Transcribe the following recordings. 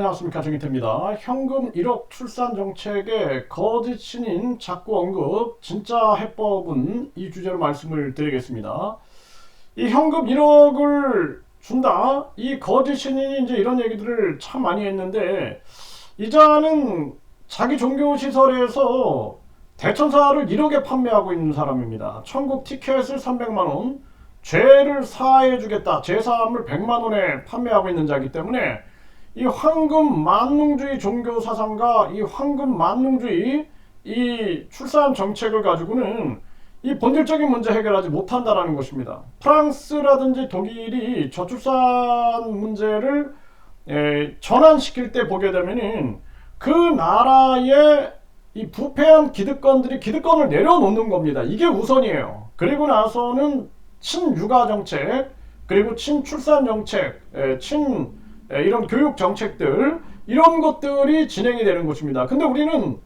안녕하십니까, 정의태입니다. 현금 1억 출산 정책의 거짓 신인 자꾸 언급 진짜 해법은 이 주제로 말씀을 드리겠습니다. 이 현금 1억을 준다, 이 거짓 신인이 이제 이런 얘기들을 참 많이 했는데, 이자는 자기 종교시설에서 대천사를 1억에 판매하고 있는 사람입니다. 천국 티켓을 300만원, 죄를 사해주겠다, 죄사함을 100만원에 판매하고 있는 자이기 때문에 이 황금 만능주의 종교 사상과 이 황금 만능주의 이 출산 정책을 가지고는 이 본질적인 문제 해결하지 못한다라는 것입니다. 프랑스라든지 독일이 저출산 문제를 전환시킬 때 보게 되면은 그 나라의 이 부패한 기득권들이 기득권을 내려놓는 겁니다. 이게 우선이에요. 그리고 나서는 친육아 정책, 그리고 친출산 정책, 이런 교육 정책들, 이런 것들이 진행이 되는 것입니다. 근데 우리는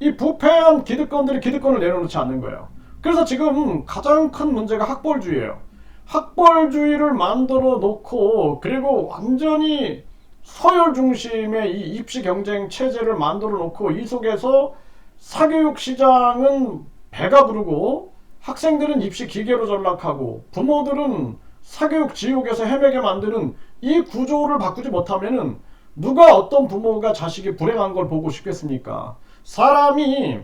이 부패한 기득권들이 기득권을 내려놓지 않는 거예요. 그래서 지금 가장 큰 문제가 학벌주의예요. 학벌주의를 만들어 놓고, 그리고 완전히 서열 중심의 이 입시 경쟁 체제를 만들어 놓고, 이 속에서 사교육 시장은 배가 부르고 학생들은 입시 기계로 전락하고 부모들은 사교육 지옥에서 헤매게 만드는 이 구조를 바꾸지 못하면은 누가 어떤 부모가 자식이 불행한 걸 보고 싶겠습니까? 사람이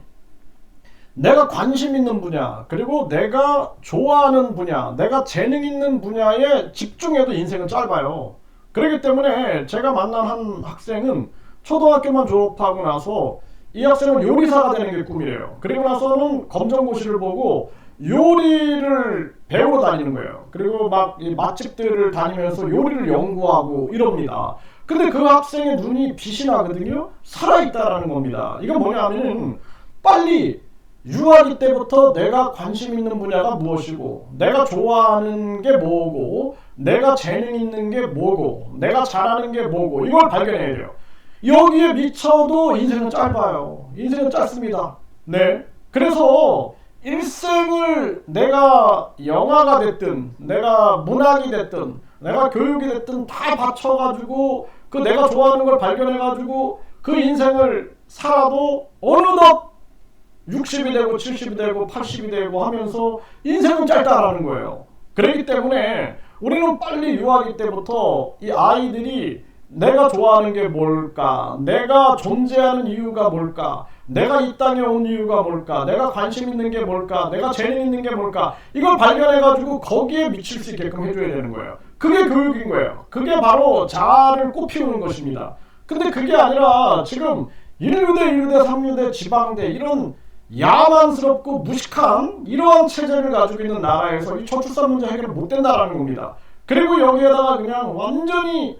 내가 관심 있는 분야, 그리고 내가 좋아하는 분야, 내가 재능 있는 분야에 집중해도 인생은 짧아요. 그렇기 때문에 제가 만난 한 학생은 초등학교만 졸업하고 나서 이 학생은 요리사가 되는 게 꿈이래요. 그리고 나서는 검정고시를 보고 요리를 배우러 다니는 거예요. 그리고 막 이 맛집들을 다니면서 요리를 연구하고 이럽니다. 근데 그 학생의 눈이 빛이 나거든요. 살아있다라는 겁니다. 이건 뭐냐면은 빨리 유아기 때부터 내가 관심 있는 분야가 무엇이고, 내가 좋아하는 게 뭐고, 내가 재능 있는 게 뭐고, 내가 잘하는 게 뭐고, 이걸 발견해야 돼요. 여기에 미쳐도 인생은 짧아요. 인생은 짧습니다. 네. 그래서 일생을 내가 영화가 됐든, 내가 문학이 됐든, 내가 교육이 됐든 다 바쳐가지고 그 내가 좋아하는 걸 발견해가지고 그 인생을 살아도 어느덧 60이 되고 70이 되고 80이 되고 하면서 인생은 짧다라는 거예요. 그렇기 때문에 우리는 빨리 유아기 때부터 이 아이들이 내가 좋아하는 게 뭘까? 내가 존재하는 이유가 뭘까? 내가 이 땅에 온 이유가 뭘까? 내가 관심 있는 게 뭘까? 내가 재능 있는 게 뭘까? 이걸 발견해가지고 거기에 미칠 수 있게끔 해줘야 되는 거예요. 그게 교육인 거예요. 그게 바로 자아를 꽃피우는 것입니다. 근데 그게 아니라 지금 1유대, 2유대, 3유대, 지방대 이런 야만스럽고 무식한 이러한 체제를 가지고 있는 나라에서 이 저출산 문제 해결을 못 된다라는 겁니다. 그리고 여기에다가 그냥 완전히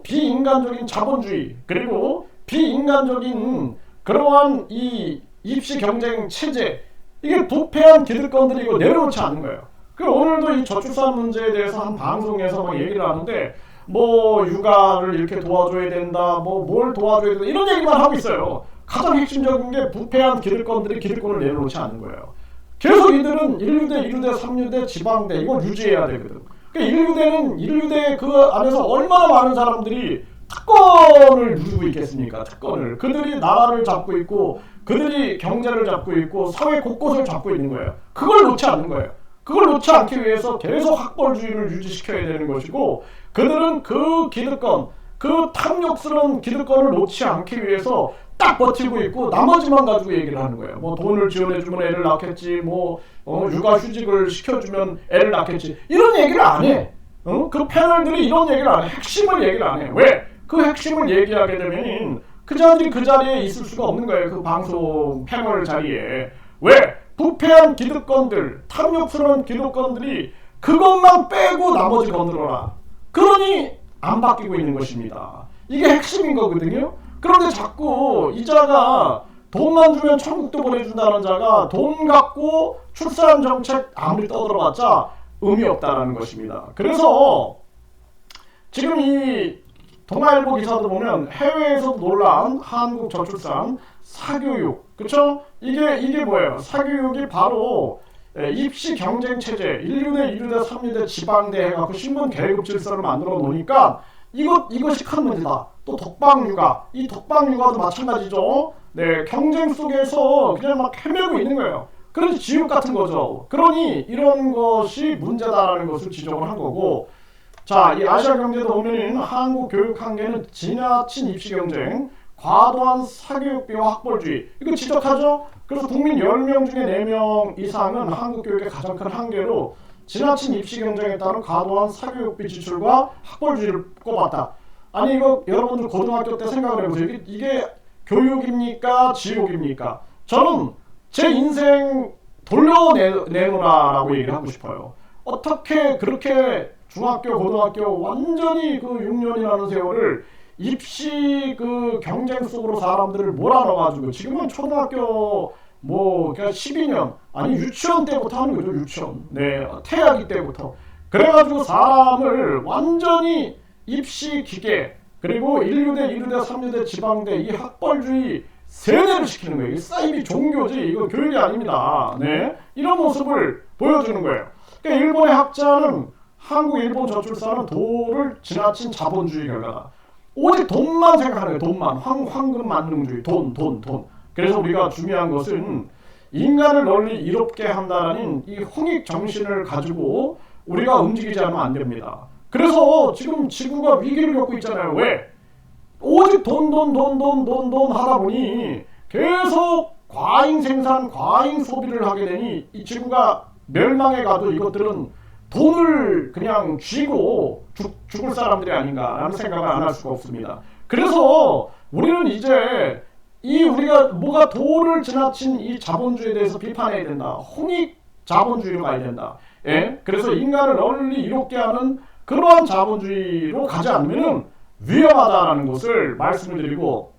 비인간적인 자본주의, 그리고 비인간적인 그러한 이 입시 경쟁 체제, 이게 부패한 기득권들이 이거 내려놓지 않는 거예요. 그리고 오늘도 이 저출산 문제에 대해서 한 방송에서 막 얘기를 하는데 뭐 육아를 이렇게 도와줘야 된다, 뭐 뭘 도와줘야 된다, 이런 얘기만 하고 있어요. 가장 핵심적인 게 부패한 기득권들이 기득권을 내려놓지 않는 거예요. 계속 이들은 1유대, 2유대, 3유대, 지방대 이걸 유지해야 되거든. 그러니까 1유대 그 안에서 얼마나 많은 사람들이 특권을 누리고 있겠습니까? 특권을. 그들이 나라를 잡고 있고, 그들이 경제를 잡고 있고, 사회 곳곳을 잡고 있는 거예요. 그걸 놓지 않는 거예요. 그걸 놓지 않기 위해서 계속 학벌주의를 유지시켜야 되는 것이고, 그들은 그 기득권, 그 탐욕스러운 기득권을 놓지 않기 위해서 딱 버티고 있고, 나머지만 가지고 얘기를 하는 거예요. 뭐 돈을 지원해주면 애를 낳겠지, 뭐 육아휴직을 시켜주면 애를 낳겠지, 이런 얘기를 안 해. 그 패널들이 이런 얘기를 안 해. 핵심을 얘기를 안 해. 왜? 그 핵심을 얘기하게 되면 그 자들이 그 자리에 있을 수가 없는 거예요. 그 방송 패널 자리에. 왜? 부패한 기득권들, 탐욕스러운 기득권들이 그것만 빼고 나머지 건드려라. 그러니 안 바뀌고 있는 것입니다. 이게 핵심인 거거든요. 그런데 자꾸 이 자가 돈만 주면 천국도 보내준다는 자가 돈 갖고 출산 정책 아무리 떠들어봤자 의미 없다라는 것입니다. 그래서 지금 이 동아일보 기사도 보면 해외에서도 놀란 한국 저출산 사교육, 그렇죠? 이게 뭐예요? 사교육이 바로 입시 경쟁 체제, 1유대, 2유대, 3유대 지방대 해갖고 신분 계급 질서를 만들어 놓으니까 이것이 큰 문제다. 또 독박육아, 이 독박육아도 마찬가지죠. 네, 경쟁 속에서 그냥 막 헤매고 있는 거예요. 그래서 지옥 같은 거죠. 그러니 이런 것이 문제다라는 것을 지적을 한 거고, 자, 이 아시아 경제도 보면은 한국 교육 한계는 지나친 입시 경쟁, 과도한 사교육비와 학벌주의, 이거 지적하죠. 그래서 국민 10명 중에 4명 이상은 한국 교육의 가장 큰 한계로 지나친 입시 경쟁에 따른 과도한 사교육비 지출과 학벌주의를 꼽았다. 아니, 이거 여러분들 고등학교 때 생각을 해보세요. 이게 교육입니까? 지옥입니까? 저는 제 인생 돌려내놓으라라고 얘기를 하고 싶어요. 어떻게 그렇게 중학교, 고등학교 완전히 그 6년이라는 세월을 입시 그 경쟁 속으로 사람들을 몰아넣어가지고, 지금은 초등학교 뭐 그냥 12년, 아니 유치원 때부터 하는 거죠. 유치원, 네, 태아기 때부터. 그래가지고 사람을 완전히 입시 기계, 그리고 1류대, 2류대, 3류대, 지방대, 이 학벌주의 세뇌를 시키는 거예요. 이 사이비 종교지, 이거 교육이 아닙니다. 네, 이런 모습을 보여주는 거예요. 그러니까 일본의 학자는 한국, 일본 저출산은 도를 지나친 자본주의 결과다. 오직 돈만 생각하는 거예요. 돈만. 황금 만능주의. 돈. 그래서 우리가 중요한 것은 인간을 널리 이롭게 한다는 이 홍익 정신을 가지고 우리가 움직이지 않으면 안 됩니다. 그래서 지금 지구가 위기를 겪고 있잖아요. 왜? 오직 돈 하다 보니 계속 과잉 생산, 과잉 소비를 하게 되니 이 지구가 멸망해 가도 이것들은 돈을 그냥 쥐고 죽을 사람들이 아닌가라는 생각을 안 할 수가 없습니다. 그래서 우리는 이제 우리가 뭐가 도를 지나친 이 자본주의에 대해서 비판해야 된다. 홍익 자본주의로 가야 된다. 예? 그래서 인간을 널리 이롭게 하는 그러한 자본주의로 가지 않으면 위험하다라는 것을 말씀을 드리고,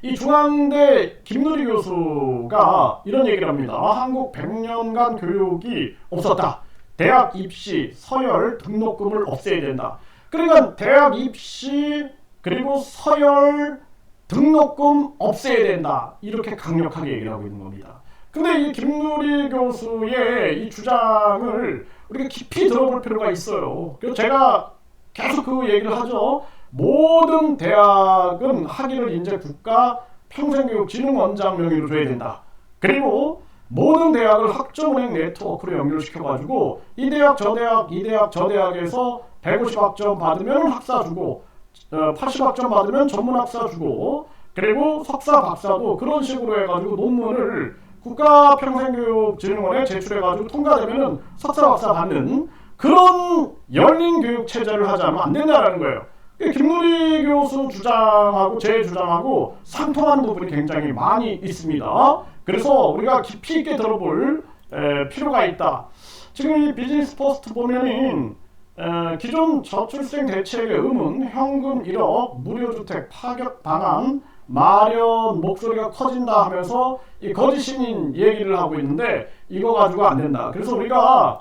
이 중앙대 김누리 교수가 이런 얘기를 합니다. 한국 100년간 교육이 없었다. 대학 입시, 서열, 등록금을 없애야 된다. 그러니까 대학 입시 그리고 서열, 등록금 없애야 된다. 이렇게 강력하게 얘기를 하고 있는 겁니다. 근데 이 김누리 교수의 이 주장을 우리가 깊이 들어볼 필요가 있어요. 그래서 제가 계속 그 얘기를 하죠. 모든 대학은 학위를 이제 국가 평생교육진흥원장 명의로 줘야 된다. 그리고 모든 대학을 학점은행 네트워크로 연결시켜가지고 이 대학 저 대학 이 대학 저 대학에서 150학점 받으면 학사 주고 80학점 받으면 전문학사 주고, 그리고 석사 박사도 그런 식으로 해가지고 논문을 국가평생교육진흥원에 제출해가지고 통과되면 석사 박사 받는 그런 열린 교육 체제를 하자면 안 된다는 거예요. 김누리 교수 주장하고 제 주장하고 상통하는 부분이 굉장히 많이 있습니다. 그래서 우리가 깊이 있게 들어볼 필요가 있다. 지금 이 비즈니스 포스트 보면은 기존 저출생 대책의 의문, 현금 1억, 무료주택, 파격 방안, 마련 목소리가 커진다 하면서 이 거짓 신인 얘기를 하고 있는데 이거 가지고 안 된다. 그래서 우리가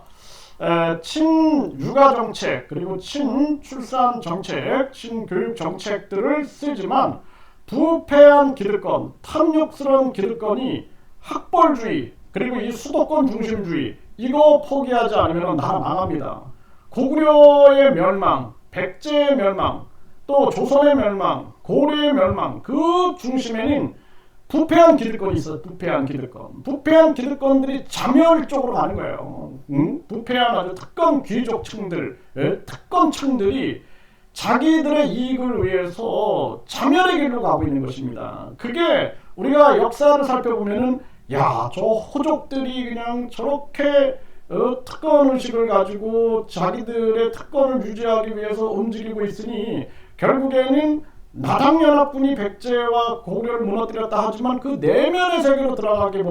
친육아 정책, 그리고 친출산 정책, 친교육 정책들을 쓰지만 부패한 기득권, 탐욕스러운 기득권이 학벌주의, 그리고 이 수도권 중심주의, 이거 포기하지 않으면 나라 망합니다. 고구려의 멸망, 백제의 멸망, 또 조선의 멸망, 고려의 멸망, 그 중심에는 부패한 기득권이 있어요. 부패한 기득권. 부패한 기득권들이 자멸적으로 가는 거예요. 부패한 아주 특권 귀족층들, 특권층들이 자기들의 이익을 위해서 자멸의 길로 가고 있는 것입니다. 그게 우리가 역사를 살펴보면은, 야, 저 호족들이 그냥 저렇게 특권의식을 가지고 자기들의 특권을 유지하기 위해서 움직이고 있으니 결국에는 나당연합군이 백제와 고려를 무너뜨렸다 하지만 그 내면의 세계로 들어가게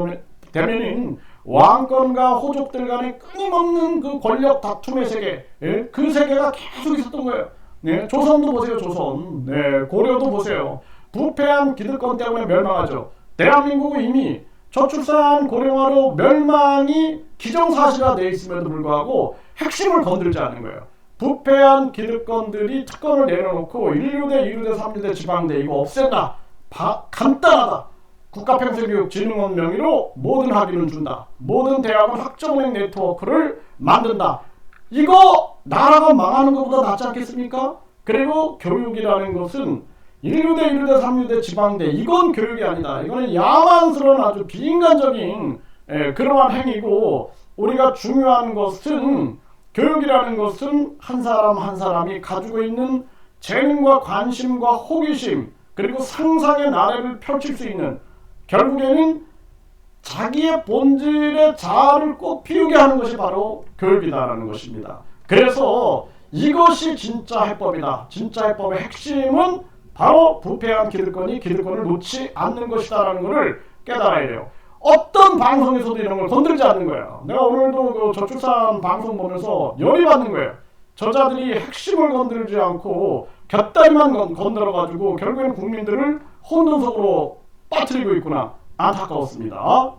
되면은 왕권과 호족들 간의 끊임없는 그 권력 다툼의 세계, 그 세계가 계속 있었던 거예요. 네, 조선도 보세요. 조선, 네, 고려도 보세요. 부패한 기득권 때문에 멸망하죠. 대한민국은 이미 저출산 고령화로 멸망이 기정사실화 되어 있음에도 불구하고 핵심을 건들지 않는 거예요. 부패한 기득권들이 특권을 내려놓고 1류대, 2류대, 3류대, 지방대 이거 없앤다. 간단하다. 국가평생교육진흥원 명의로 모든 학위는 준다. 모든 대학은 학점은행 네트워크를 만든다. 이거 나라가 망하는 것보다 낫지 않겠습니까? 그리고 교육이라는 것은 1유대, 1유대, 3유대, 지방대 이건 교육이 아니다. 이거는 야만스러운 아주 비인간적인 그러한 행위고, 우리가 중요한 것은 교육이라는 것은 한 사람 한 사람이 가지고 있는 재능과 관심과 호기심 그리고 상상의 나래를 펼칠 수 있는, 결국에는 자기의 본질의 자아를 꽃피우게 하는 것이 바로 교육이다라는 것입니다. 그래서 이것이 진짜 해법이다. 진짜 해법의 핵심은 바로 부패한 기득권이 기득권을 놓지 않는 것이다라는 것을 깨달아야 돼요. 어떤 방송에서도 이런 걸 건들지 않는 거예요. 내가 오늘도 그 저출산 방송 보면서 열이 받는 거예요. 저자들이 핵심을 건들지 않고 곁다리만 건드려가지고 결국에는 국민들을 혼돈속으로 빠뜨리고 있구나. 안타까웠습니다.